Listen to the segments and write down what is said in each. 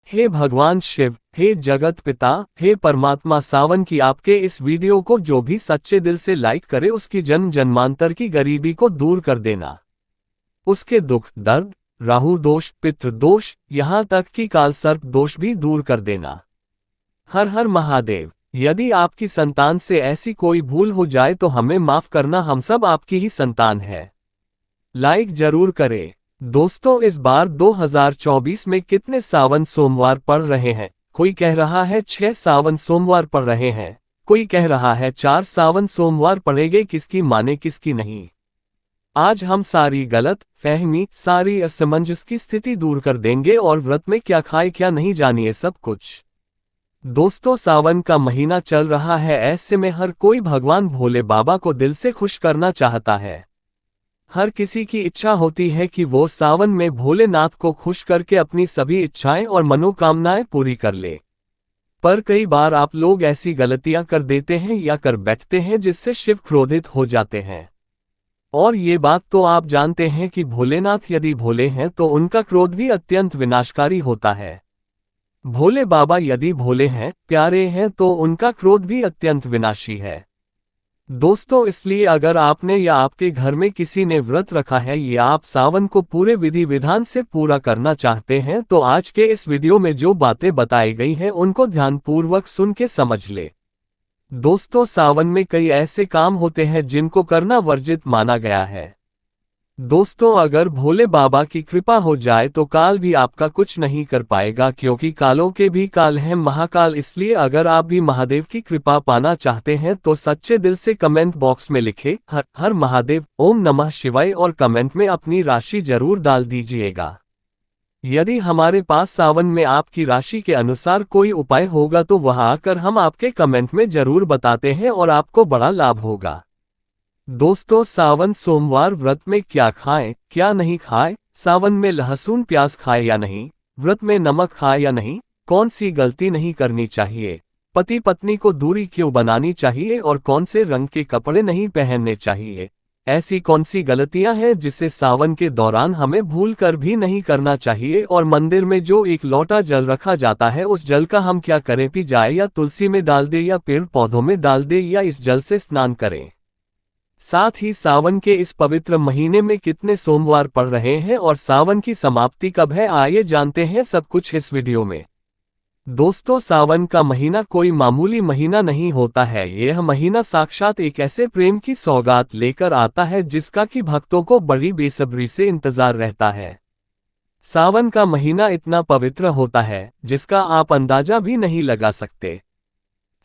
हे भगवान शिव, हे जगत पिता, हे परमात्मा, सावन की आपके इस वीडियो को जो भी सच्चे दिल से लाइक करे उसकी जन्म जन्मांतर की गरीबी को दूर कर देना, उसके दुख दर्द, राहु दोष, पितृ दोष, यहाँ तक कि काल सर्प दोष भी दूर कर देना। हर हर महादेव। यदि आपकी संतान से ऐसी कोई भूल हो जाए तो हमें माफ करना, हम सब आपकी ही संतान है। लाइक जरूर करें। दोस्तों, इस बार 2024 में कितने सावन सोमवार पड़ रहे हैं? कोई कह रहा है 6 सावन सोमवार पड़ रहे हैं, कोई कह रहा है 4 सावन सोमवार पड़ेंगे। किसकी माने किसकी नहीं। आज हम सारी गलत फहमी, सारी असमंजस की स्थिति दूर कर देंगे और व्रत में क्या खाए क्या नहीं जानिए सब कुछ। दोस्तों, सावन का महीना चल रहा है, ऐसे में हर कोई भगवान भोले बाबा को दिल से खुश करना चाहता है। हर किसी की इच्छा होती है कि वो सावन में भोलेनाथ को खुश करके अपनी सभी इच्छाएं और मनोकामनाएं पूरी कर ले। पर कई बार आप लोग ऐसी गलतियां कर देते हैं या कर बैठते हैं जिससे शिव क्रोधित हो जाते हैं। और ये बात तो आप जानते हैं कि भोलेनाथ यदि भोले हैं तो उनका क्रोध भी अत्यंत विनाशकारी होता है। भोले बाबा यदि भोले हैं, प्यारे हैं, तो उनका क्रोध भी अत्यंत विनाशी है। दोस्तों, इसलिए अगर आपने या आपके घर में किसी ने व्रत रखा है या आप सावन को पूरे विधि विधान से पूरा करना चाहते हैं तो आज के इस वीडियो में जो बातें बताई गई हैं उनको ध्यानपूर्वक सुन के समझ ले। दोस्तों, सावन में कई ऐसे काम होते हैं जिनको करना वर्जित माना गया है। दोस्तों, अगर भोले बाबा की कृपा हो जाए तो काल भी आपका कुछ नहीं कर पाएगा, क्योंकि कालों के भी काल हैं महाकाल। इसलिए अगर आप भी महादेव की कृपा पाना चाहते हैं तो सच्चे दिल से कमेंट बॉक्स में लिखे हर हर महादेव, ओम नमः शिवाय और कमेंट में अपनी राशि जरूर डाल दीजिएगा। यदि हमारे पास सावन में आपकी राशि के अनुसार कोई उपाय होगा तो वह आकर हम आपके कमेंट में जरूर बताते हैं और आपको बड़ा लाभ होगा। दोस्तों, सावन सोमवार व्रत में क्या खाएं क्या नहीं खाएं, सावन में लहसुन प्याज खाएं या नहीं, व्रत में नमक खाएं या नहीं, कौन सी गलती नहीं करनी चाहिए, पति पत्नी को दूरी क्यों बनानी चाहिए और कौन से रंग के कपड़े नहीं पहनने चाहिए, ऐसी कौन सी गलतियां हैं जिसे सावन के दौरान हमें भूल कर भी नहीं करना चाहिए, और मंदिर में जो एक लोटा जल रखा जाता है उस जल का हम क्या करें, पी जाए या तुलसी में डाल दे या पेड़ पौधों में डाल दे या इस जल से स्नान करें। साथ ही सावन के इस पवित्र महीने में कितने सोमवार पड़ रहे हैं और सावन की समाप्ति कब है, आइए जानते हैं सब कुछ इस वीडियो में। दोस्तों, सावन का महीना कोई मामूली महीना नहीं होता है। यह महीना साक्षात एक ऐसे प्रेम की सौगात लेकर आता है जिसका कि भक्तों को बड़ी बेसब्री से इंतजार रहता है। सावन का महीना इतना पवित्र होता है जिसका आप अंदाजा भी नहीं लगा सकते।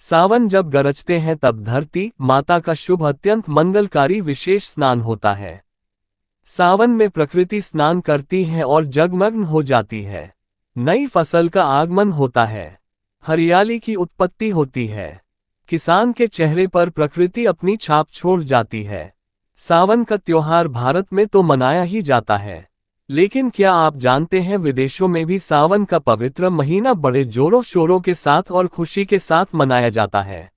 सावन जब गरजते हैं तब धरती माता का शुभ अत्यंत मंगलकारी विशेष स्नान होता है। सावन में प्रकृति स्नान करती है और जगमग्न हो जाती है। नई फसल का आगमन होता है, हरियाली की उत्पत्ति होती है, किसान के चेहरे पर प्रकृति अपनी छाप छोड़ जाती है। सावन का त्योहार भारत में तो मनाया ही जाता है, लेकिन क्या आप जानते हैं विदेशों में भी सावन का पवित्र महीना बड़े जोरों शोरों के साथ और खुशी के साथ मनाया जाता है।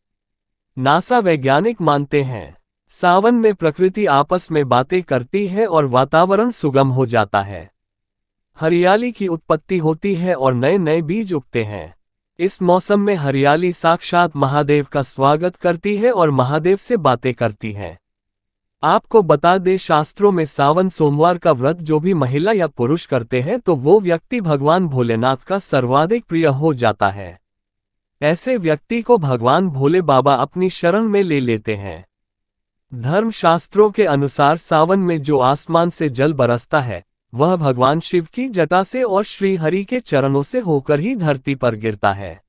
नासा वैज्ञानिक मानते हैं सावन में प्रकृति आपस में बातें करती है और वातावरण सुगम हो जाता है, हरियाली की उत्पत्ति होती है और नए नए बीज उगते हैं। इस मौसम में हरियाली साक्षात महादेव का स्वागत करती है और महादेव से बातें करती है। आपको बता दें, शास्त्रों में सावन सोमवार का व्रत जो भी महिला या पुरुष करते हैं तो वो व्यक्ति भगवान भोलेनाथ का सर्वाधिक प्रिय हो जाता है। ऐसे व्यक्ति को भगवान भोले बाबा अपनी शरण में ले लेते हैं। धर्म शास्त्रों के अनुसार सावन में जो आसमान से जल बरसता है वह भगवान शिव की जटा से और श्री हरि के चरणों से होकर ही धरती पर गिरता है।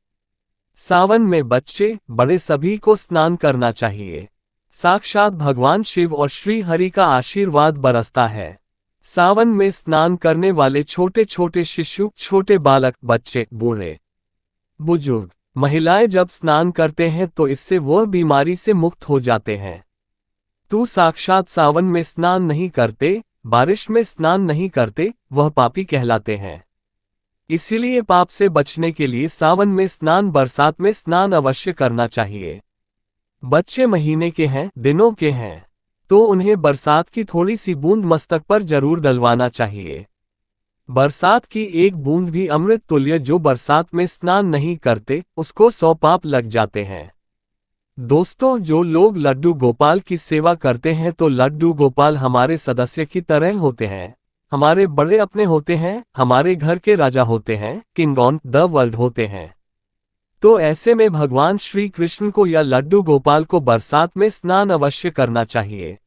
सावन में बच्चे बड़े सभी को स्नान करना चाहिए। साक्षात भगवान शिव और श्री हरि का आशीर्वाद बरसता है। सावन में स्नान करने वाले छोटे छोटे शिशु, छोटे बालक, बच्चे, बूढ़े बुजुर्ग, महिलाएं जब स्नान करते हैं तो इससे वह बीमारी से मुक्त हो जाते हैं। तो साक्षात सावन में स्नान नहीं करते, बारिश में स्नान नहीं करते, वह पापी कहलाते हैं। इसीलिए पाप से बचने के लिए सावन में स्नान, बरसात में स्नान अवश्य करना चाहिए। बच्चे महीने के हैं, दिनों के हैं, तो उन्हें बरसात की थोड़ी सी बूंद मस्तक पर जरूर डलवाना चाहिए। बरसात की एक बूंद भी अमृत तुल्य। जो बरसात में स्नान नहीं करते उसको 100 पाप लग जाते हैं। दोस्तों, जो लोग लड्डू गोपाल की सेवा करते हैं तो लड्डू गोपाल हमारे सदस्य की तरह होते हैं, हमारे बड़े अपने होते हैं, हमारे घर के राजा होते हैं, किंग ऑन द वर्ल्ड होते हैं। तो ऐसे में भगवान श्री कृष्ण को या लड्डू गोपाल को बरसात में स्नान अवश्य करना चाहिए।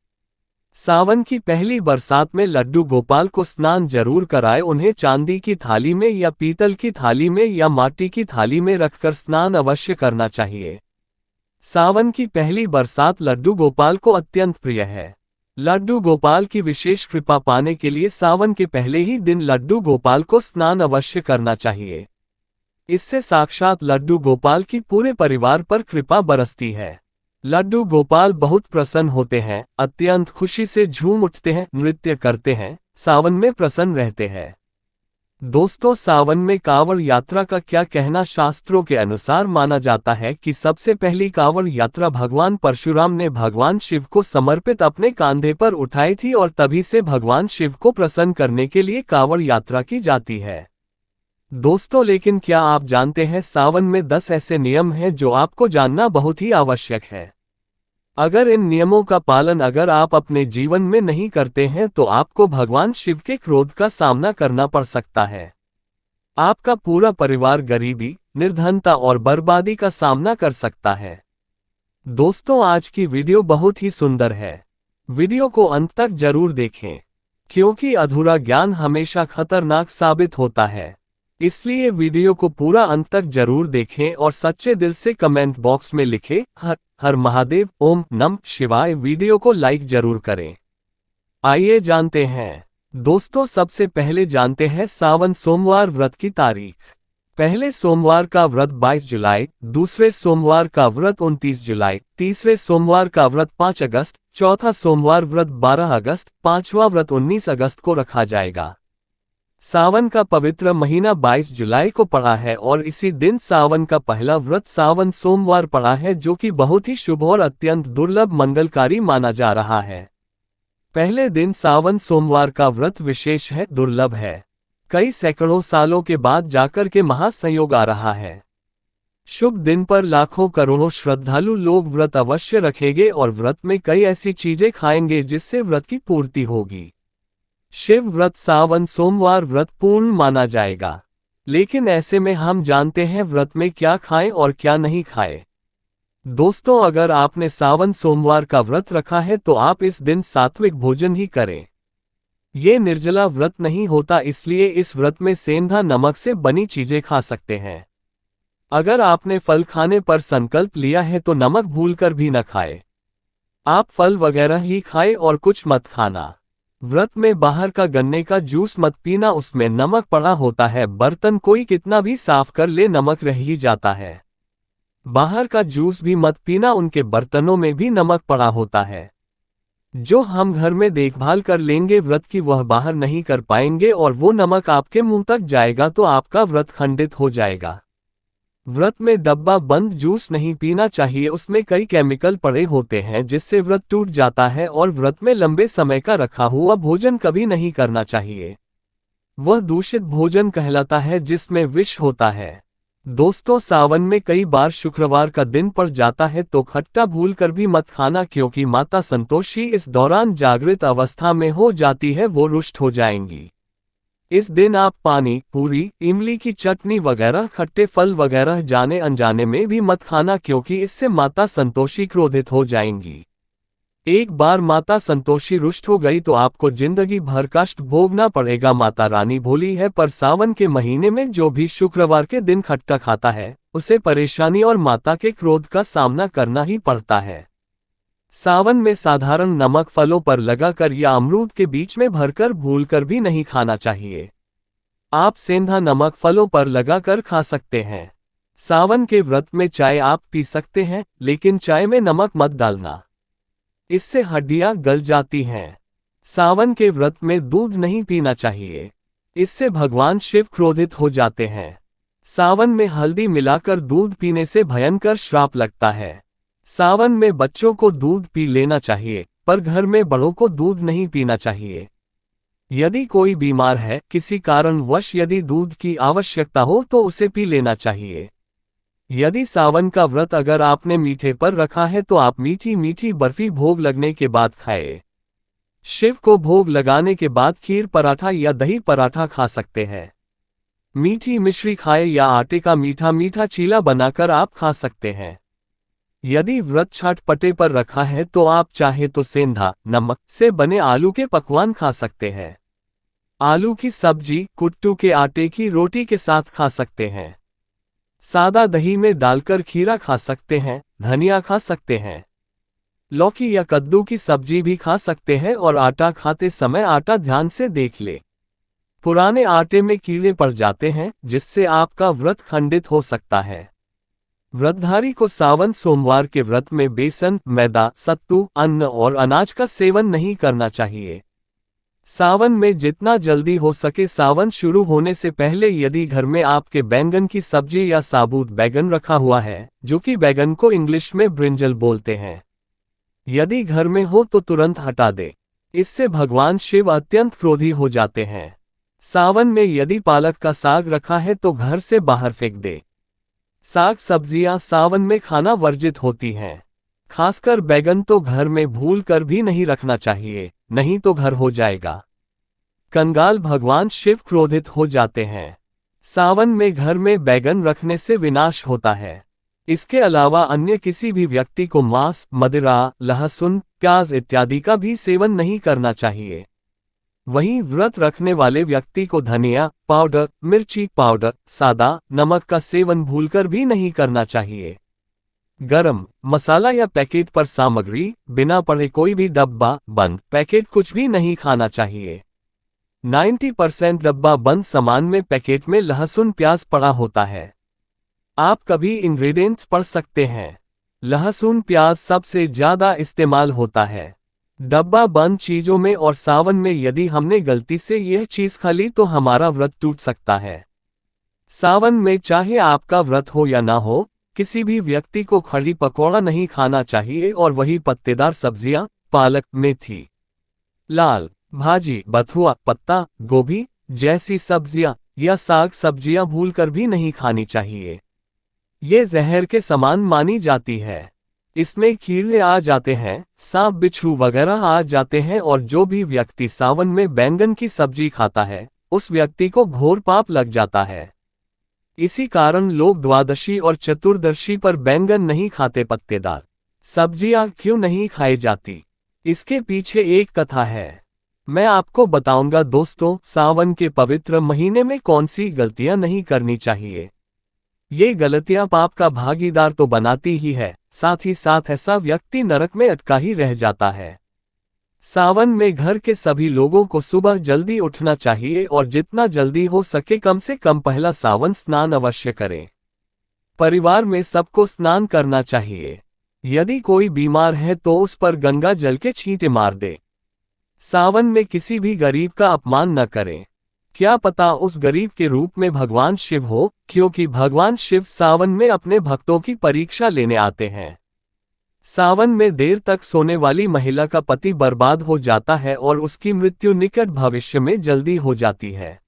सावन की पहली बरसात में लड्डू गोपाल को स्नान जरूर कराए। उन्हें चांदी की थाली में या पीतल की थाली में या माटी की थाली में रखकर स्नान अवश्य करना चाहिए। सावन की पहली बरसात लड्डू गोपाल को अत्यंत प्रिय है। लड्डू गोपाल की विशेष कृपा पाने के लिए सावन के पहले ही दिन लड्डू गोपाल को स्नान अवश्य करना चाहिए। इससे साक्षात लड्डू गोपाल की पूरे परिवार पर कृपा बरसती है। लड्डू गोपाल बहुत प्रसन्न होते हैं, अत्यंत खुशी से झूम उठते हैं, नृत्य करते हैं, सावन में प्रसन्न रहते हैं। दोस्तों, सावन में कांवड़ यात्रा का क्या कहना? शास्त्रों के अनुसार माना जाता है कि सबसे पहली कांवड़ यात्रा भगवान परशुराम ने भगवान शिव को समर्पित अपने कांधे पर उठाई थी और तभी से भगवान शिव को प्रसन्न करने के लिए कांवड़ यात्रा की जाती है। दोस्तों, लेकिन क्या आप जानते हैं सावन में 10 ऐसे नियम हैं जो आपको जानना बहुत ही आवश्यक है। अगर इन नियमों का पालन अगर आप अपने जीवन में नहीं करते हैं तो आपको भगवान शिव के क्रोध का सामना करना पड़ सकता है। आपका पूरा परिवार गरीबी, निर्धनता और बर्बादी का सामना कर सकता है। दोस्तों, आज की वीडियो बहुत ही सुंदर है। वीडियो को अंत तक जरूर देखें, क्योंकि अधूरा ज्ञान हमेशा खतरनाक साबित होता है। इसलिए वीडियो को पूरा अंत तक जरूर देखें और सच्चे दिल से कमेंट बॉक्स में लिखें हर हर महादेव, ओम नमः शिवाय। वीडियो को लाइक जरूर करें। आइए जानते हैं। दोस्तों, सबसे पहले जानते हैं सावन सोमवार व्रत की तारीख। पहले सोमवार का व्रत 22 जुलाई, दूसरे सोमवार का व्रत 29 जुलाई, तीसरे सोमवार का व्रत 5 अगस्त, चौथा सोमवार व्रत 12 अगस्त, पांचवा व्रत 19 अगस्त को रखा जाएगा। सावन का पवित्र महीना 22 जुलाई को पड़ा है और इसी दिन सावन का पहला व्रत सावन सोमवार पड़ा है, जो कि बहुत ही शुभ और अत्यंत दुर्लभ मंगलकारी माना जा रहा है। पहले दिन सावन सोमवार का व्रत विशेष है, दुर्लभ है। कई सैकड़ों सालों के बाद जाकर के महासंयोग आ रहा है। शुभ दिन पर लाखों करोड़ों श्रद्धालु लोग व्रत अवश्य रखेंगे और व्रत में कई ऐसी चीजें खाएंगे जिससे व्रत की पूर्ति होगी। शिव व्रत सावन सोमवार व्रत पूर्ण माना जाएगा। लेकिन ऐसे में हम जानते हैं व्रत में क्या खाएं और क्या नहीं खाएं। दोस्तों, अगर आपने सावन सोमवार का व्रत रखा है तो आप इस दिन सात्विक भोजन ही करें। ये निर्जला व्रत नहीं होता, इसलिए इस व्रत में सेंधा नमक से बनी चीजें खा सकते हैं। अगर आपने फल खाने पर संकल्प लिया है तो नमक भूलकर भी न खाएं। आप फल वगैरह ही खाएं और कुछ मत खाना। व्रत में बाहर का गन्ने का जूस मत पीना, उसमें नमक पड़ा होता है। बर्तन कोई कितना भी साफ कर ले नमक रह ही जाता है। बाहर का जूस भी मत पीना, उनके बर्तनों में भी नमक पड़ा होता है। जो हम घर में देखभाल कर लेंगे व्रत की, वह बाहर नहीं कर पाएंगे और वो नमक आपके मुंह तक जाएगा तो आपका व्रत खंडित हो जाएगा। व्रत में डब्बा बंद जूस नहीं पीना चाहिए, उसमें कई केमिकल पड़े होते हैं जिससे व्रत टूट जाता है। और व्रत में लंबे समय का रखा हुआ भोजन कभी नहीं करना चाहिए, वह दूषित भोजन कहलाता है जिसमें विष होता है। दोस्तों, सावन में कई बार शुक्रवार का दिन पड़ जाता है तो खट्टा भूलकर भी मत खाना, क्योंकि माता संतोषी इस दौरान जागृत अवस्था में हो जाती है, वो रुष्ट हो जाएंगी। इस दिन आप पानी, पूरी, इमली की चटनी वगैरह खट्टे फल वगैरह जाने अनजाने में भी मत खाना, क्योंकि इससे माता संतोषी क्रोधित हो जाएंगी। एक बार माता संतोषी रुष्ट हो गई तो आपको जिंदगी भर कष्ट भोगना पड़ेगा। माता रानी भोली है, पर सावन के महीने में जो भी शुक्रवार के दिन खट्टा खाता है उसे परेशानी और माता के क्रोध का सामना करना ही पड़ता है। सावन में साधारण नमक फलों पर लगाकर या अमरूद के बीच में भरकर भूलकर भी नहीं खाना चाहिए। आप सेंधा नमक फलों पर लगाकर खा सकते हैं। सावन के व्रत में चाय आप पी सकते हैं, लेकिन चाय में नमक मत डालना, इससे हड्डियां गल जाती हैं। सावन के व्रत में दूध नहीं पीना चाहिए, इससे भगवान शिव क्रोधित हो जाते हैं। सावन में हल्दी मिलाकर दूध पीने से भयंकर श्राप लगता है। सावन में बच्चों को दूध पी लेना चाहिए, पर घर में बड़ों को दूध नहीं पीना चाहिए। यदि कोई बीमार है, किसी कारणवश यदि दूध की आवश्यकता हो तो उसे पी लेना चाहिए। यदि सावन का व्रत अगर आपने मीठे पर रखा है तो आप मीठी मीठी बर्फी भोग लगने के बाद खाएं। शिव को भोग लगाने के बाद खीर पराठा या दही पराठा खा सकते हैं। मीठी मिश्री खाएं या आटे का मीठा मीठा चीला बनाकर आप खा सकते हैं। यदि व्रत छठ पटे पर रखा है तो आप चाहे तो सेंधा नमक से बने आलू के पकवान खा सकते हैं। आलू की सब्जी कुट्टू के आटे की रोटी के साथ खा सकते हैं। सादा दही में डालकर खीरा खा सकते हैं, धनिया खा सकते हैं। लौकी या कद्दू की सब्जी भी खा सकते हैं और आटा खाते समय आटा ध्यान से देख ले। पुराने आटे में कीड़े पड़ जाते हैं जिससे आपका व्रत खंडित हो सकता है। व्रतधारी को सावन सोमवार के व्रत में बेसन, मैदा, सत्तू, अन्न और अनाज का सेवन नहीं करना चाहिए। सावन में जितना जल्दी हो सके सावन शुरू होने से पहले यदि घर में आपके बैंगन की सब्जी या साबुत बैंगन रखा हुआ है, जो कि बैंगन को इंग्लिश में ब्रिंजल बोलते हैं, यदि घर में हो तो तुरंत हटा दे। इससे भगवान शिव अत्यंत क्रोधी हो जाते हैं। सावन में यदि पालक का साग रखा है तो घर से बाहर फेंक दे। साग सब्जियां सावन में खाना वर्जित होती हैं। खासकर बैंगन तो घर में भूल कर भी नहीं रखना चाहिए, नहीं तो घर हो जाएगा कंगाल। भगवान शिव क्रोधित हो जाते हैं। सावन में घर में बैंगन रखने से विनाश होता है। इसके अलावा अन्य किसी भी व्यक्ति को मांस, मदिरा, लहसुन, प्याज इत्यादि का भी सेवन नहीं करना चाहिए। वहीं व्रत रखने वाले व्यक्ति को धनिया पाउडर, मिर्ची पाउडर, सादा नमक का सेवन भूलकर भी नहीं करना चाहिए। गरम मसाला या पैकेट पर सामग्री बिना पढ़े कोई भी डब्बा बंद पैकेट कुछ भी नहीं खाना चाहिए। 90% डब्बा बंद सामान में पैकेट में लहसुन प्याज पड़ा होता है। आप कभी इंग्रेडिएंट्स पढ़ सकते हैं। लहसुन प्याज सबसे ज्यादा इस्तेमाल होता है डब्बा बंद चीजों में, और सावन में यदि हमने गलती से यह चीज खा ली तो हमारा व्रत टूट सकता है। सावन में चाहे आपका व्रत हो या ना हो, किसी भी व्यक्ति को खड़ी पकौड़ा नहीं खाना चाहिए, और वही पत्तेदार सब्जियां, पालक, मेथी, लाल भाजी, बथुआ, पत्ता गोभी जैसी सब्जियां या साग सब्जियां भूलकर भी नहीं खानी चाहिए। ये जहर के समान मानी जाती है। इसमें कीड़े आ जाते हैं, सांप बिच्छू वगैरह आ जाते हैं, और जो भी व्यक्ति सावन में बैंगन की सब्जी खाता है उस व्यक्ति को घोर पाप लग जाता है। इसी कारण लोग द्वादशी और चतुर्दशी पर बैंगन नहीं खाते। पत्तेदार सब्जियां क्यों नहीं खाई जाती, इसके पीछे एक कथा है, मैं आपको बताऊंगा दोस्तों। सावन के पवित्र महीने में कौन सी गलतियां नहीं करनी चाहिए। ये गलतियां पाप का भागीदार तो बनाती ही है, साथ ही साथ ऐसा व्यक्ति नरक में अटका ही रह जाता है। सावन में घर के सभी लोगों को सुबह जल्दी उठना चाहिए और जितना जल्दी हो सके कम से कम पहला सावन स्नान अवश्य करें। परिवार में सबको स्नान करना चाहिए। यदि कोई बीमार है तो उस पर गंगा जल के छींटे मार दे। सावन में किसी भी गरीब का अपमान न करें। क्या पता उस गरीब के रूप में भगवान शिव हो, क्योंकि भगवान शिव सावन में अपने भक्तों की परीक्षा लेने आते हैं। सावन में देर तक सोने वाली महिला का पति बर्बाद हो जाता है और उसकी मृत्यु निकट भविष्य में जल्दी हो जाती है।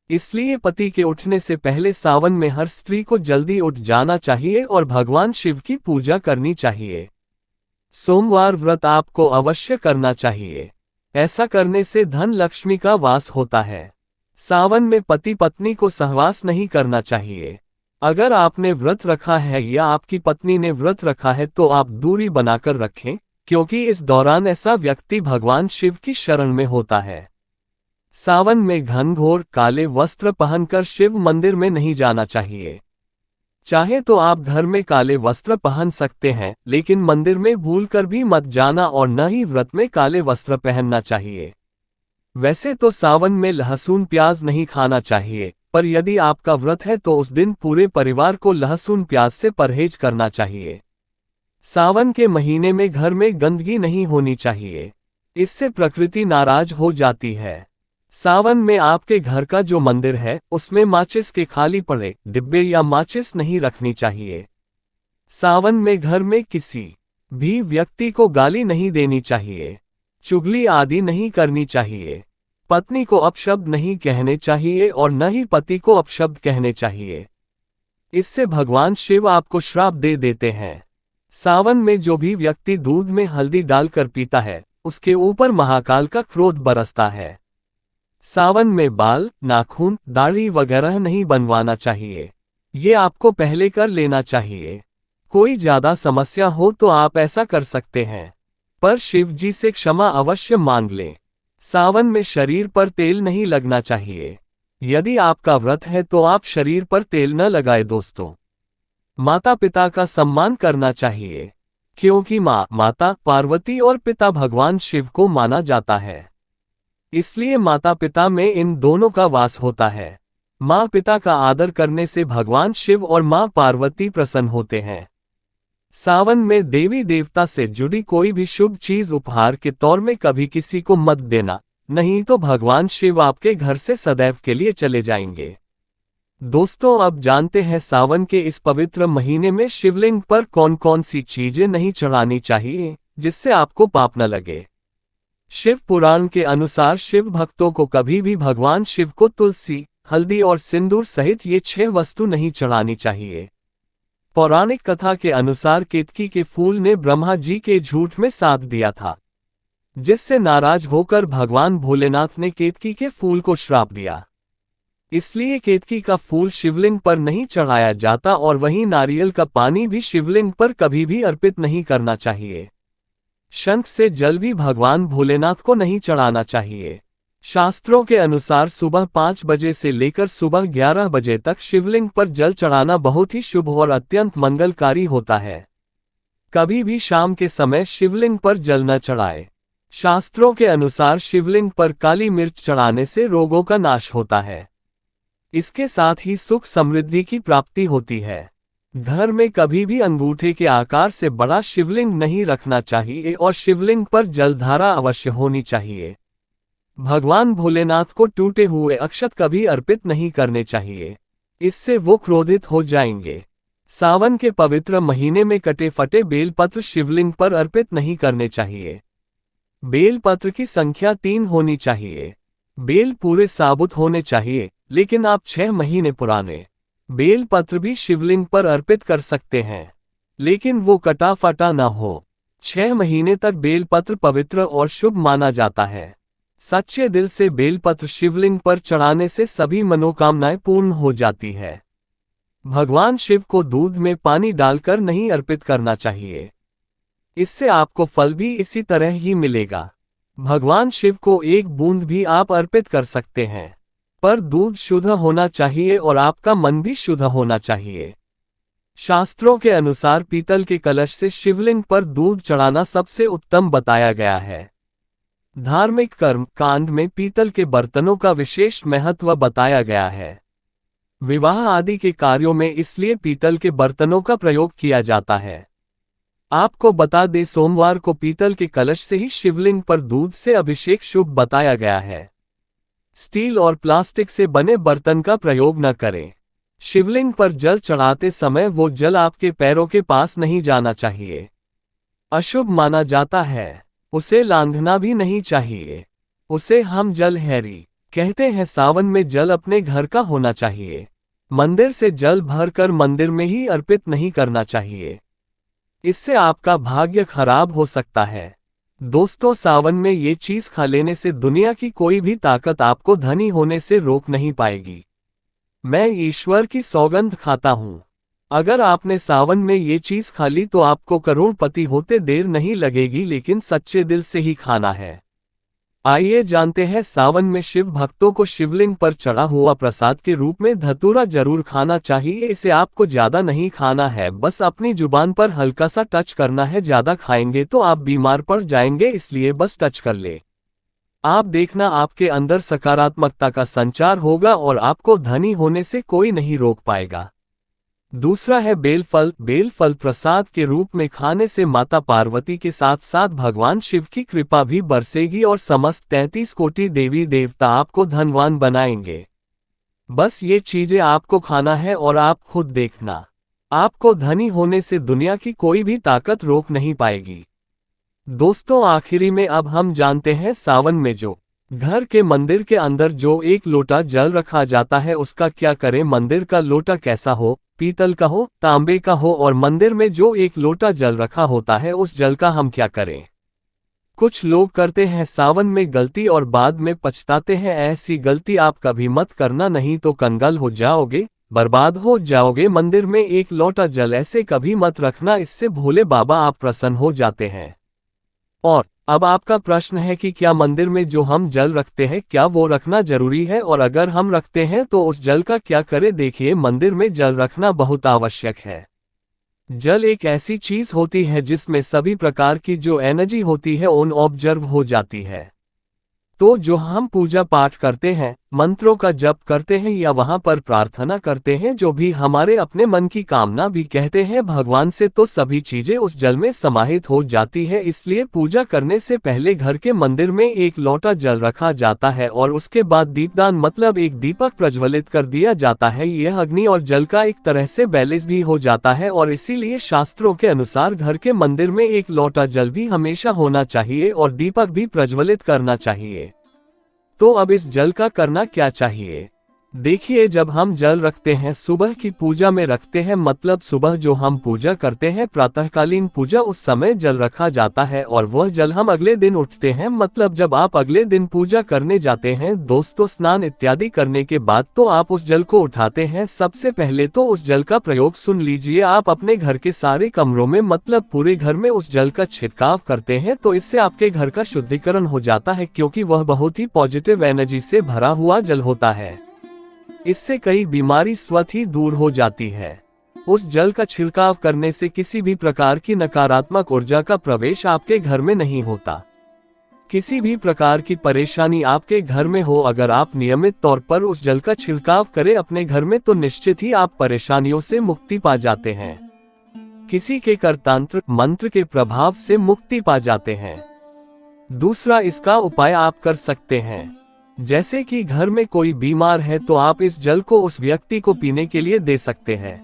इसलिए पति के उठने से पहले सावन में हर स्त्री को जल्दी उठ जाना चाहिए और भगवान शिव की पूजा करनी चाहिए। सोमवार व्रत आपको अवश्य करना चाहिए। ऐसा करने से धन लक्ष्मी का वास होता है। सावन में पति पत्नी को सहवास नहीं करना चाहिए। अगर आपने व्रत रखा है या आपकी पत्नी ने व्रत रखा है तो आप दूरी बनाकर रखें, क्योंकि इस दौरान ऐसा व्यक्ति भगवान शिव की शरण में होता है। सावन में घनघोर काले वस्त्र पहनकर शिव मंदिर में नहीं जाना चाहिए। चाहे तो आप घर में काले वस्त्र पहन सकते हैं, लेकिन मंदिर में भूलकर भी मत जाना और न ही व्रत में काले वस्त्र पहनना चाहिए। वैसे तो सावन में लहसुन प्याज नहीं खाना चाहिए, पर यदि आपका व्रत है तो उस दिन पूरे परिवार को लहसुन प्याज से परहेज करना चाहिए। सावन के महीने में घर में गंदगी नहीं होनी चाहिए, इससे प्रकृति नाराज हो जाती है। सावन में आपके घर का जो मंदिर है उसमें माचिस के खाली पड़े डिब्बे या माचिस नहीं रखनी चाहिए। सावन में घर में किसी भी व्यक्ति को गाली नहीं देनी चाहिए, चुगली आदि नहीं करनी चाहिए। पत्नी को अपशब्द नहीं कहने चाहिए और न ही पति को अपशब्द कहने चाहिए। इससे भगवान शिव आपको श्राप दे देते हैं। सावन में जो भी व्यक्ति दूध में हल्दी डालकर पीता है, उसके ऊपर महाकाल का क्रोध बरसता है। सावन में बाल, नाखून, दाढ़ी वगैरह नहीं बनवाना चाहिए। ये आपको पहले कर लेना चाहिए। कोई ज्यादा समस्या हो तो आप ऐसा कर सकते हैं, पर शिव जी से क्षमा अवश्य मांग लें। सावन में शरीर पर तेल नहीं लगना चाहिए। यदि आपका व्रत है तो आप शरीर पर तेल न लगाए दोस्तों। माता पिता का सम्मान करना चाहिए, क्योंकि माता पार्वती और पिता भगवान शिव को माना जाता है। इसलिए माता पिता में इन दोनों का वास होता है। माँ पिता का आदर करने से भगवान शिव और माँ पार्वती प्रसन्न होते हैं। सावन में देवी देवता से जुड़ी कोई भी शुभ चीज उपहार के तौर में कभी किसी को मत देना, नहीं तो भगवान शिव आपके घर से सदैव के लिए चले जाएंगे। दोस्तों, अब जानते हैं सावन के इस पवित्र महीने में शिवलिंग पर कौन कौन सी चीजें नहीं चढ़ानी चाहिए, जिससे आपको पाप न लगे। शिव पुराण के अनुसार शिव भक्तों को कभी भी भगवान शिव को तुलसी, हल्दी और सिंदूर सहित ये 6 वस्तु नहीं चढ़ानी चाहिए। पौराणिक कथा के अनुसार केतकी के फूल ने ब्रह्मा जी के झूठ में साथ दिया था, जिससे नाराज होकर भगवान भोलेनाथ ने केतकी के फूल को श्राप दिया। इसलिए केतकी का फूल शिवलिंग पर नहीं चढ़ाया जाता और वहीं नारियल का पानी भी शिवलिंग पर कभी भी अर्पित नहीं करना चाहिए। शंख से जल भी भगवान भोलेनाथ को नहीं चढ़ाना चाहिए। शास्त्रों के अनुसार सुबह 5 बजे से लेकर सुबह 11 बजे तक शिवलिंग पर जल चढ़ाना बहुत ही शुभ और अत्यंत मंगलकारी होता है। कभी भी शाम के समय शिवलिंग पर जल न चढ़ाए। शास्त्रों के अनुसार शिवलिंग पर काली मिर्च चढ़ाने से रोगों का नाश होता है। इसके साथ ही सुख समृद्धि की प्राप्ति होती है। घर में कभी भी अंगूठे के आकार से बड़ा शिवलिंग नहीं रखना चाहिए और शिवलिंग पर जलधारा अवश्य होनी चाहिए। भगवान भोलेनाथ को टूटे हुए अक्षत कभी अर्पित नहीं करने चाहिए, इससे वो क्रोधित हो जाएंगे। सावन के पवित्र महीने में कटे फटे बेलपत्र शिवलिंग पर अर्पित नहीं करने चाहिए। बेलपत्र की संख्या 3 होनी चाहिए। बेल पूरे साबुत होने चाहिए, लेकिन आप 6 महीने पुराने बेलपत्र भी शिवलिंग पर अर्पित कर सकते हैं, लेकिन वो कटा फटा न हो। 6 महीने तक बेलपत्र पवित्र और शुभ माना जाता है। सच्चे दिल से बेलपत्र शिवलिंग पर चढ़ाने से सभी मनोकामनाएं पूर्ण हो जाती है। भगवान शिव को दूध में पानी डालकर नहीं अर्पित करना चाहिए, इससे आपको फल भी इसी तरह ही मिलेगा। भगवान शिव को एक बूंद भी आप अर्पित कर सकते हैं, पर दूध शुद्ध होना चाहिए और आपका मन भी शुद्ध होना चाहिए। शास्त्रों के अनुसार पीतल के कलश से शिवलिंग पर दूध चढ़ाना सबसे उत्तम बताया गया है। धार्मिक कर्म कांड में पीतल के बर्तनों का विशेष महत्व बताया गया है। विवाह आदि के कार्यों में इसलिए पीतल के बर्तनों का प्रयोग किया जाता है। आपको बता दें, सोमवार को पीतल के कलश से ही शिवलिंग पर दूध से अभिषेक शुभ बताया गया है। स्टील और प्लास्टिक से बने बर्तन का प्रयोग न करें। शिवलिंग पर जल चढ़ाते समय वो जल आपके पैरों के पास नहीं जाना चाहिए, अशुभ माना जाता है। उसे लांघना भी नहीं चाहिए, उसे हम जल हैरी कहते हैं। सावन में जल अपने घर का होना चाहिए। मंदिर से जल भरकर मंदिर में ही अर्पित नहीं करना चाहिए, इससे आपका भाग्य खराब हो सकता है। दोस्तों, सावन में ये चीज खा लेने से दुनिया की कोई भी ताकत आपको धनी होने से रोक नहीं पाएगी। मैं ईश्वर की सौगंध खाता हूँ, अगर आपने सावन में ये चीज खा ली तो आपको करोड़पति होते देर नहीं लगेगी, लेकिन सच्चे दिल से ही खाना है। आइए जानते हैं, सावन में शिव भक्तों को शिवलिंग पर चढ़ा हुआ प्रसाद के रूप में धतूरा जरूर खाना चाहिए। इसे आपको ज्यादा नहीं खाना है, बस अपनी जुबान पर हल्का सा टच करना है। ज्यादा खाएंगे तो आप बीमार पड़ जाएंगे, इसलिए बस टच कर ले। आप देखना, आपके अंदर सकारात्मकता का संचार होगा और आपको धनी होने से कोई नहीं रोक पाएगा। दूसरा है बेलफल। बेलफल प्रसाद के रूप में खाने से माता पार्वती के साथ साथ भगवान शिव की कृपा भी बरसेगी और समस्त 33 कोटि देवी देवता आपको धनवान बनाएंगे। बस ये चीजें आपको खाना है और आप खुद देखना, आपको धनी होने से दुनिया की कोई भी ताकत रोक नहीं पाएगी। दोस्तों, आखिरी में अब हम जानते हैं सावन में जो घर के मंदिर के अंदर जो एक लोटा जल रखा जाता है उसका क्या करें? मंदिर का लोटा कैसा हो, पीतल का हो, तांबे का हो, और मंदिर में जो एक लोटा जल रखा होता है उस जल का हम क्या करें? कुछ लोग करते हैं सावन में गलती और बाद में पछताते हैं। ऐसी गलती आप कभी मत करना, नहीं तो कंगाल हो जाओगे, बर्बाद हो जाओगे। मंदिर में एक लोटा जल ऐसे कभी मत रखना, इससे भोले बाबा आप प्रसन्न हो जाते हैं। और अब आपका प्रश्न है कि क्या मंदिर में जो हम जल रखते हैं क्या वो रखना जरूरी है, और अगर हम रखते हैं तो उस जल का क्या करें? देखिए, मंदिर में जल रखना बहुत आवश्यक है। जल एक ऐसी चीज होती है जिसमें सभी प्रकार की जो एनर्जी होती है उन ऑब्जर्व हो जाती है। तो जो हम पूजा पाठ करते हैं, मंत्रों का जप करते हैं या वहां पर प्रार्थना करते हैं, जो भी हमारे अपने मन की कामना भी कहते हैं भगवान से, तो सभी चीजें उस जल में समाहित हो जाती है। इसलिए पूजा करने से पहले घर के मंदिर में एक लोटा जल रखा जाता है और उसके बाद दीपदान मतलब एक दीपक प्रज्वलित कर दिया जाता है। यह अग्नि और जल का एक तरह से बैलेंस भी हो जाता है और इसीलिए शास्त्रों के अनुसार घर के मंदिर में एक लोटा जल भी हमेशा होना चाहिए और दीपक भी प्रज्वलित करना चाहिए। तो अब इस जल का करना क्या चाहिए? देखिए, जब हम जल रखते हैं सुबह की पूजा में रखते हैं, मतलब सुबह जो हम पूजा करते हैं प्रातःकालीन पूजा, उस समय जल रखा जाता है और वह जल हम अगले दिन उठते हैं, मतलब जब आप अगले दिन पूजा करने जाते हैं दोस्तों, स्नान इत्यादि करने के बाद तो आप उस जल को उठाते हैं। सबसे पहले तो उस जल का प्रयोग सुन लीजिए, आप अपने घर के सारे कमरों में मतलब पूरे घर में उस जल का छिड़काव करते हैं, तो इससे आपके घर का शुद्धिकरण हो जाता है, क्योंकि वह बहुत ही पॉजिटिव एनर्जी से भरा हुआ जल होता है। इससे कई बीमारी स्वतः ही दूर हो जाती है। उस जल का छिड़काव करने से किसी भी प्रकार की नकारात्मक ऊर्जा का प्रवेश आपके घर में नहीं होता। किसी भी प्रकार की परेशानी आपके घर में हो, अगर आप नियमित तौर पर उस जल का छिड़काव करें अपने घर में, तो निश्चित ही आप परेशानियों से मुक्ति पा जाते हैं। किसी के करतांत्र मंत्र के प्रभाव से मुक्ति पा जाते हैं। दूसरा इसका उपाय आप कर सकते हैं, जैसे कि घर में कोई बीमार है तो आप इस जल को उस व्यक्ति को पीने के लिए दे सकते हैं।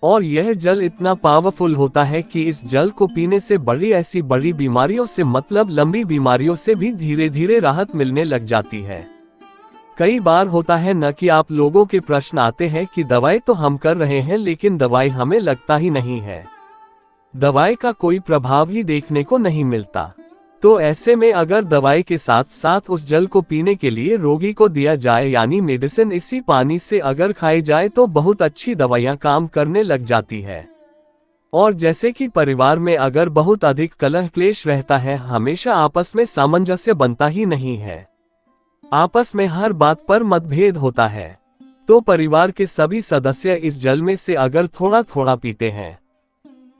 और यह जल इतना पावरफुल होता है कि इस जल को पीने से ऐसी बड़ी बीमारियों से मतलब लंबी बीमारियों से भी धीरे धीरे राहत मिलने लग जाती है। कई बार होता है न कि आप लोगों के प्रश्न आते हैं कि दवाई तो हम कर रहे हैं लेकिन दवाई हमें लगता ही नहीं है, दवाई का कोई प्रभाव ही देखने को नहीं मिलता। तो ऐसे में अगर दवाई के साथ साथ उस जल को पीने के लिए रोगी को दिया जाए, यानी मेडिसिन इसी पानी से अगर खाई जाए, तो बहुत अच्छी दवाइयां काम करने लग जाती है। और जैसे कि परिवार में अगर बहुत अधिक कलह क्लेश रहता है, हमेशा आपस में सामंजस्य बनता ही नहीं है, आपस में हर बात पर मतभेद होता है, तो परिवार के सभी सदस्य इस जल में से अगर थोड़ा थोड़ा पीते हैं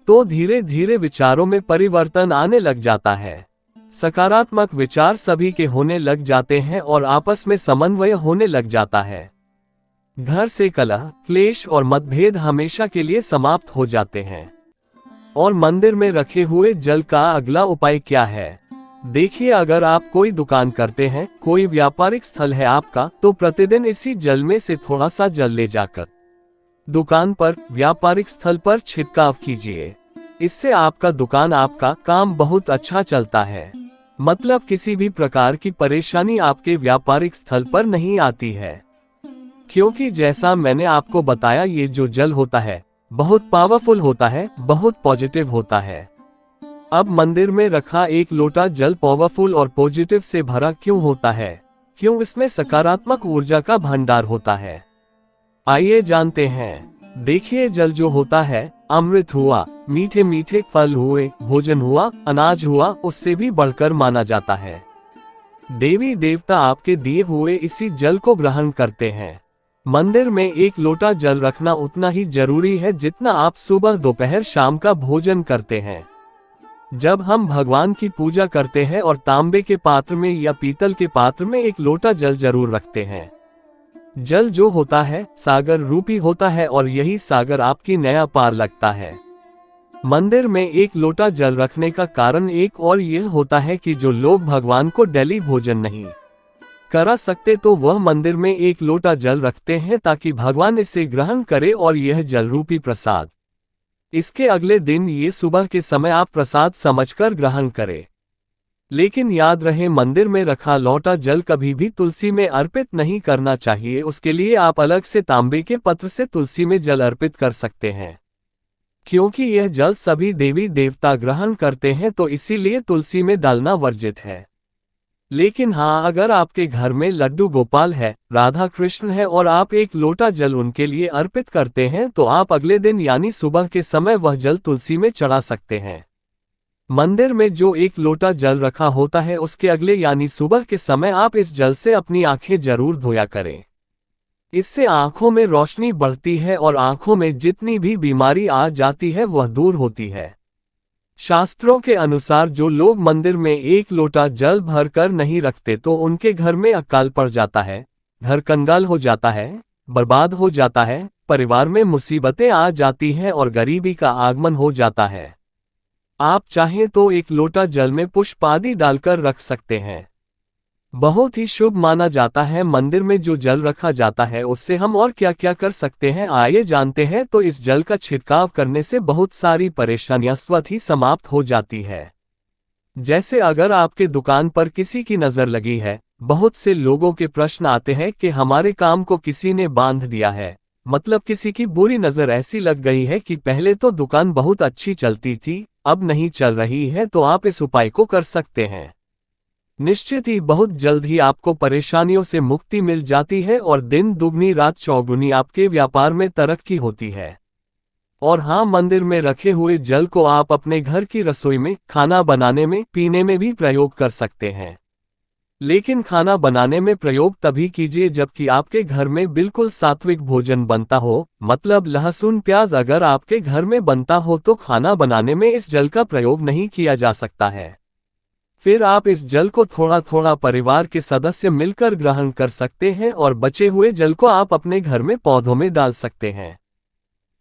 तो धीरे धीरे विचारों में परिवर्तन आने लग जाता है। सकारात्मक विचार सभी के होने लग जाते हैं और आपस में समन्वय होने लग जाता है। घर से कलह क्लेश और मतभेद हमेशा के लिए समाप्त हो जाते हैं। और मंदिर में रखे हुए जल का अगला उपाय क्या है? देखिए, अगर आप कोई दुकान करते हैं, कोई व्यापारिक स्थल है आपका, तो प्रतिदिन इसी जल में से थोड़ा सा जल ले जाकर दुकान पर व्यापारिक स्थल पर छिड़काव कीजिए। इससे आपका दुकान आपका काम बहुत अच्छा चलता है, मतलब किसी भी प्रकार की परेशानी आपके व्यापारिक स्थल पर नहीं आती है, क्योंकि जैसा मैंने आपको बताया ये जो जल होता है बहुत पावरफुल होता है, बहुत पॉजिटिव होता है। अब मंदिर में रखा एक लोटा जल पावरफुल और पॉजिटिव से भरा क्यों होता है? क्यों? इसमें सकारात्मक ऊर्जा का भंडार होता है। आइए जानते हैं। देखिए, जल जो होता है अमृत हुआ, मीठे मीठे फल हुए, भोजन हुआ, अनाज हुआ, उससे भी बढ़कर माना जाता है। देवी देवता आपके दिए हुए इसी जल को ग्रहण करते हैं। मंदिर में एक लोटा जल रखना उतना ही जरूरी है जितना आप सुबह दोपहर शाम का भोजन करते हैं। जब हम भगवान की पूजा करते हैं और तांबे के पात्र में या पीतल के पात्र में एक लोटा जल जरूर रखते हैं। जल जो होता है सागर रूपी होता है और यही सागर आपकी नया पार लगता है। मंदिर में एक लोटा जल रखने का कारण एक और यह होता है कि जो लोग भगवान को डेली भोजन नहीं करा सकते, तो वह मंदिर में एक लोटा जल रखते हैं ताकि भगवान इसे ग्रहण करे और यह जल रूपी प्रसाद इसके अगले दिन ये सुबह के समय आप प्रसाद समझकर ग्रहण करें। लेकिन याद रहे, मंदिर में रखा लौटा जल कभी भी तुलसी में अर्पित नहीं करना चाहिए। उसके लिए आप अलग से तांबे के पत्र से तुलसी में जल अर्पित कर सकते हैं, क्योंकि यह जल सभी देवी देवता ग्रहण करते हैं, तो इसीलिए तुलसी में डालना वर्जित है। लेकिन हाँ, अगर आपके घर में लड्डू गोपाल है, राधा कृष्ण है और आप एक लोटा जल उनके लिए अर्पित करते हैं, तो आप अगले दिन यानी सुबह के समय वह जल तुलसी में चढ़ा सकते हैं। मंदिर में जो एक लोटा जल रखा होता है, उसके अगले यानी सुबह के समय आप इस जल से अपनी आंखें जरूर धोया करें। इससे आंखों में रोशनी बढ़ती है और आंखों में जितनी भी बीमारी आ जाती है वह दूर होती है। शास्त्रों के अनुसार जो लोग मंदिर में एक लोटा जल भर कर नहीं रखते, तो उनके घर में अकाल पड़ जाता है, घर कंगाल हो जाता है, बर्बाद हो जाता है, परिवार में मुसीबतें आ जाती हैं और गरीबी का आगमन हो जाता है। आप चाहें तो एक लोटा जल में पुष्प आदि डालकर रख सकते हैं। बहुत ही शुभ माना जाता है। मंदिर में जो जल रखा जाता है उससे हम और क्या क्या कर सकते हैं, आइए जानते हैं। तो इस जल का छिड़काव करने से बहुत सारी परेशानियां स्वतः ही समाप्त हो जाती है। जैसे अगर आपके दुकान पर किसी की नजर लगी है, बहुत से लोगों के प्रश्न आते हैं कि हमारे काम को किसी ने बांध दिया है, मतलब किसी की बुरी नजर ऐसी लग गई है कि पहले तो दुकान बहुत अच्छी चलती थी, अब नहीं चल रही है, तो आप इस उपाय को कर सकते हैं। निश्चित ही बहुत जल्द ही आपको परेशानियों से मुक्ति मिल जाती है और दिन दुगनी रात चौगुनी आपके व्यापार में तरक्की होती है। और हाँ, मंदिर में रखे हुए जल को आप अपने घर की रसोई में, खाना बनाने में, पीने में भी प्रयोग कर सकते हैं। लेकिन खाना बनाने में प्रयोग तभी कीजिए जबकि आपके घर में बिल्कुल सात्विक भोजन बनता हो, मतलब लहसुन प्याज अगर आपके घर में बनता हो तो खाना बनाने में इस जल का प्रयोग नहीं किया जा सकता है। फिर आप इस जल को थोड़ा थोड़ा परिवार के सदस्य मिलकर ग्रहण कर सकते हैं और बचे हुए जल को आप अपने घर में पौधों में डाल सकते हैं।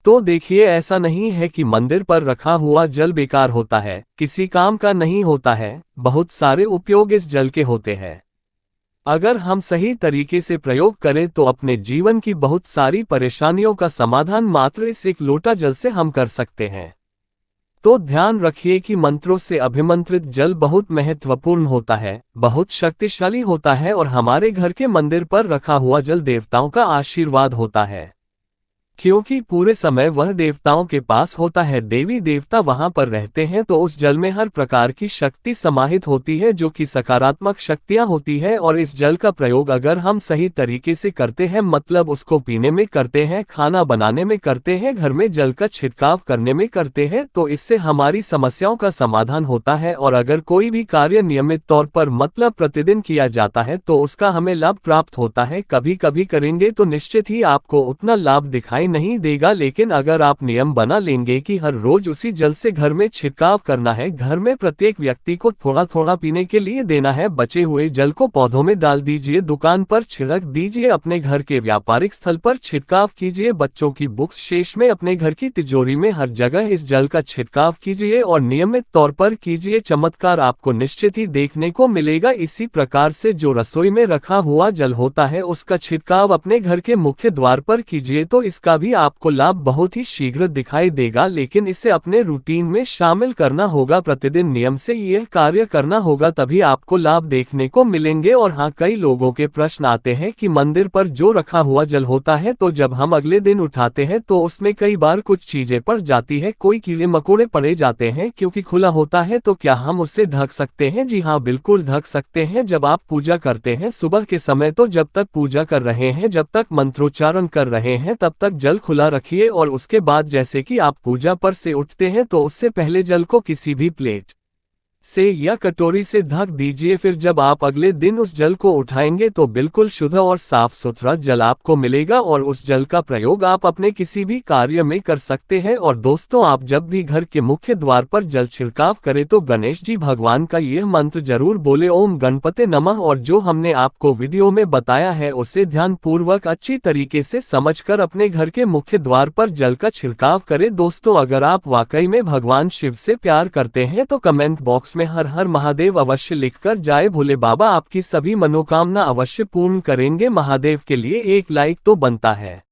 तो देखिए, ऐसा नहीं है कि मंदिर पर रखा हुआ जल बेकार होता है, किसी काम का नहीं होता है, बहुत सारे उपयोग इस जल के होते हैं। अगर हम सही तरीके से प्रयोग करें तो अपने जीवन की बहुत सारी परेशानियों का समाधान मात्र इस एक लोटा जल से हम कर सकते हैं। तो ध्यान रखिए कि मंत्रों से अभिमंत्रित जल बहुत महत्वपूर्ण होता है, बहुत शक्तिशाली होता है और हमारे घर के मंदिर पर रखा हुआ जल देवताओं का आशीर्वाद होता है, क्योंकि पूरे समय वह देवताओं के पास होता है, देवी देवता वहां पर रहते हैं, तो उस जल में हर प्रकार की शक्ति समाहित होती है जो कि सकारात्मक शक्तियां होती है। और इस जल का प्रयोग अगर हम सही तरीके से करते हैं, मतलब उसको पीने में करते हैं, खाना बनाने में करते हैं, घर में जल का छिड़काव करने में करते हैं, तो इससे हमारी समस्याओं का समाधान होता है। और अगर कोई भी कार्य नियमित तौर पर मतलब प्रतिदिन किया जाता है तो उसका हमें लाभ प्राप्त होता है। कभी कभी करेंगे तो निश्चित ही आपको उतना लाभ दिखाई नहीं देगा, लेकिन अगर आप नियम बना लेंगे कि हर रोज उसी जल से घर में छिड़काव करना है, घर में प्रत्येक व्यक्ति को थोड़ा थोड़ा पीने के लिए देना है, बचे हुए जल को पौधों में डाल दीजिए, दुकान पर छिड़क दीजिए, अपने घर के व्यापारिक स्थल पर छिड़काव कीजिए, बच्चों की बुक्स शेष में, अपने घर की तिजोरी में, हर जगह इस जल का छिड़काव कीजिए और नियमित तौर पर कीजिए। चमत्कार आपको निश्चित ही देखने को मिलेगा। इसी प्रकार से जो रसोई में रखा हुआ जल होता है उसका छिड़काव अपने घर के मुख्य द्वार पर कीजिए, तो इसका भी आपको लाभ बहुत ही शीघ्र दिखाई देगा। लेकिन इसे अपने रूटीन में शामिल करना होगा, प्रतिदिन नियम से यह कार्य करना होगा, तभी आपको लाभ देखने को मिलेंगे। और हाँ, कई लोगों के प्रश्न आते हैं कि मंदिर पर जो रखा हुआ जल होता है तो जब हम अगले दिन उठाते हैं तो उसमें कई बार कुछ चीजें पड़ जाती है, कोई कीड़े मकोड़े पड़े जाते हैं क्योंकि खुला होता है, तो क्या हम उससे ढक सकते हैं? जी हाँ, बिल्कुल ढक सकते हैं। जब आप पूजा करते हैं सुबह के समय, तो जब तक पूजा कर रहे हैं, जब तक मंत्रोच्चारण कर रहे हैं, तब तक जल खुला रखिए और उसके बाद जैसे कि आप पूजा पर से उठते हैं तो उससे पहले जल को किसी भी प्लेट से या कटोरी से ढक दीजिए। फिर जब आप अगले दिन उस जल को उठाएंगे तो बिल्कुल शुद्ध और साफ सुथरा जल आपको मिलेगा और उस जल का प्रयोग आप अपने किसी भी कार्य में कर सकते हैं। और दोस्तों, आप जब भी घर के मुख्य द्वार पर जल छिड़काव करें तो गणेश जी भगवान का यह मंत्र जरूर बोले, ओम गणपते नमः। और जो हमने आपको वीडियो में बताया है उसे ध्यान पूर्वक अच्छी तरीके से समझकर अपने घर के मुख्य द्वार पर जल का छिड़काव करें। दोस्तों, अगर आप वाकई में भगवान शिव से प्यार करते हैं तो कमेंट बॉक्स में हर हर महादेव अवश्य लिखकर जाए, भोले बाबा आपकी सभी मनोकामना अवश्य पूर्ण करेंगे। महादेव के लिए एक लाइक तो बनता है।